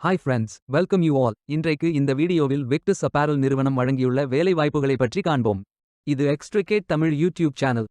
Hi friends, welcome you all. இன்றைக்கு இந்த வீடியோவில் வெக்டர்ஸ் அப்பேரல் நிறுவனம் வழங்கியுள்ள வேலை வாய்ப்புகளை பற்றி காண்போம். இது எக்ஸ்ட்ரிகேட் தமிழ் யூடியூப் சேனல்.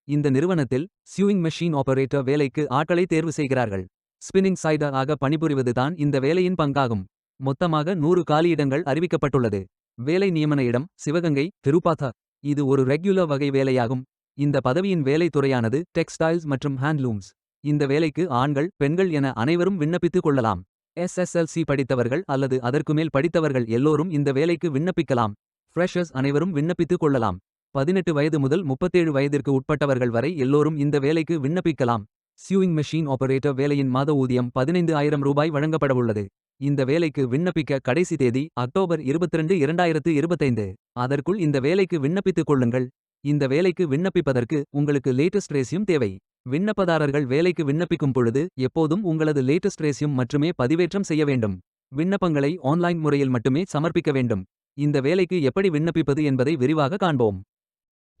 இந்த நிறுவனத்தில் சியூயிங் மெஷின் ஆபரேட்டர் வேலைக்கு ஆட்களை தேர்வு செய்கிறார்கள். ஸ்பின்னிங் சைடர் ஆக பணிபுரிவதுதான் இந்த வேலையின் பங்காகும். மொத்தமாக 100 காலியிடங்கள் அறிவிக்கப்பட்டுள்ளது. வேலை நியமன இடம் சிவகங்கை, திருப்பாத்தா. இது ஒரு ரெகுலர் வகை வேலையாகும். இந்த பதவியின் வேலை துறையானது டெக்ஸ்டைல்ஸ் மற்றும் ஹேண்ட்லூம்ஸ். இந்த வேலைக்கு ஆண்கள், பெண்கள் என அனைவரும் விண்ணப்பித்துக் கொள்ளலாம். SSLC படித்தவர்கள் அல்லது அதற்கு மேல் படித்தவர்கள் எல்லோரும் இந்த வேலைக்கு விண்ணப்பிக்கலாம். ஃப்ரெஷர்ஸ் அனைவரும் விண்ணப்பித்துக் கொள்ளலாம். 18 வயது முதல் 37 வயதிற்கு உட்பட்டவர்கள் வரை எல்லோரும் இந்த வேலைக்கு விண்ணப்பிக்கலாம். சியூயிங் மெஷின் ஆபரேட்டர் வேலையின் மாத ஊதியம் 15,000 ரூபாய் வழங்கப்படவுள்ளது. இந்த வேலைக்கு விண்ணப்பிக்க கடைசி தேதி அக்டோபர் 22, 2025. அதற்குள் இந்த வேலைக்கு விண்ணப்பித்துக் கொள்ளுங்கள். இந்த வேலைக்கு விண்ணப்பிப்பதற்கு உங்களுக்கு லேட்டஸ்ட் ரெஸ்யூம் தேவை. விண்ணப்பதாரர்கள் வேலைக்கு விண்ணப்பிக்கும் பொழுது எப்போதும் உங்களது லேட்டஸ்ட் ரெஸ்யூம் மட்டுமே பதிவேற்றம் செய்ய வேண்டும். விண்ணப்பங்களை ஆன்லைன் முறையில் மட்டுமே சமர்ப்பிக்க வேண்டும். இந்த வேலைக்கு எப்படி விண்ணப்பிப்பது என்பதை விரிவாக காண்போம்.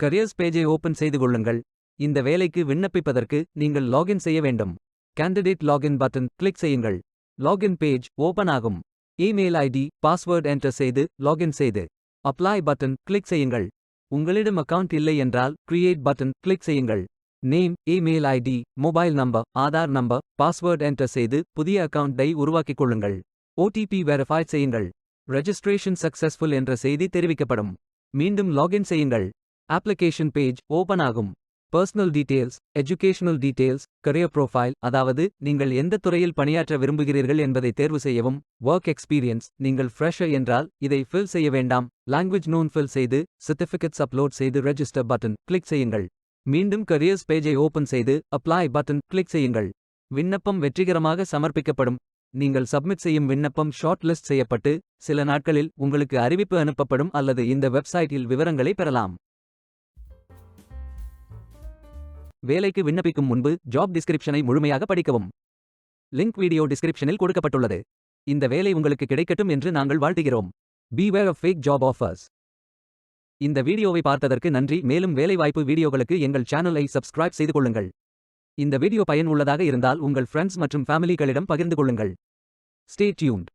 கரியர்ஸ் பேஜை ஓபன் செய்து கொள்ளுங்கள். இந்த வேலைக்கு விண்ணப்பிப்பதற்கு நீங்கள் லாகின் செய்ய வேண்டும். கேண்டிடேட் லாகின் பட்டன் கிளிக் செய்யுங்கள். லாகின் பேஜ் ஓபன் ஆகும். இமெயில் ஐடி, பாஸ்வேர்ட் என்டர் செய்து லாகின் செய்து அப்ளை பட்டன் கிளிக் செய்யுங்கள். உங்களிடம் அக்கவுண்ட் இல்லை என்றால் கிரியேட் பட்டன் கிளிக் செய்யுங்கள். Name, email ID, mobile number, Aadhaar number, password enter செய்து புதிய அக்கவுண்டை உருவாக்கிக் கொள்ளுங்கள். OTP வெரிஃபை செய்யுங்கள். ரெஜிஸ்ட்ரேஷன் சக்சஸ்ஃபுல் என்ற செய்தி தெரிவிக்கப்படும். மீண்டும் லாகின் செய்யுங்கள். அப்ளிகேஷன் பேஜ் ஓபன் ஆகும். Personal details, educational details, career profile, அதாவது நீங்கள் எந்த துறையில் பணியாற்ற விரும்புகிறீர்கள் என்பதை தேர்வு செய்யவும். ஒர்க் எக்ஸ்பீரியன்ஸ், நீங்கள் ஃப்ரெஷர் என்றால் இதை ஃபில் செய்ய வேண்டாம். லாங்குவேஜ் நோன் ஃபில் செய்து சர்டிஃபிகேட்ஸ் அப்லோட் செய்து ரெஜிஸ்டர் பட்டன் கிளிக் செய்யுங்கள். மீண்டும் கரியர்ஸ் பேஜை ஓபன் செய்து அப்ளை பட்டன் கிளிக் செய்யுங்கள். விண்ணப்பம் வெற்றிகரமாக சமர்ப்பிக்கப்படும். நீங்கள் சப்மிட் செய்யும் விண்ணப்பம் ஷார்ட் லிஸ்ட் செய்யப்பட்டு சில நாட்களில் உங்களுக்கு அறிவிப்பு அனுப்பப்படும் அல்லது இந்த வெப்சைட்டில் விவரங்களை பெறலாம். வேலைக்கு விண்ணப்பிக்கும் முன்பு ஜாப் டிஸ்கிரிப்ஷனை முழுமையாக படிக்கவும். லிங்க் வீடியோ டிஸ்கிரிப்ஷனில் கொடுக்கப்பட்டுள்ளது. இந்த வேலை உங்களுக்கு கிடைக்கட்டும் என்று நாங்கள் வாழ்த்துகிறோம். Beware of fake job offers. இந்த வீடியோவை பார்த்ததற்கு நன்றி. மேலும் வேலைவாய்ப்பு வீடியோகளுக்கு எங்கள் சேனலை சப்ஸ்கிரைப் செய்து கொள்ளுங்கள். இந்த வீடியோ பயன் உள்ளதாக இருந்தால் உங்கள் ஃப்ரெண்ட்ஸ் மற்றும் ஃபேமிலிகளிடம் பகிர்ந்து கொள்ளுங்கள். Stay tuned.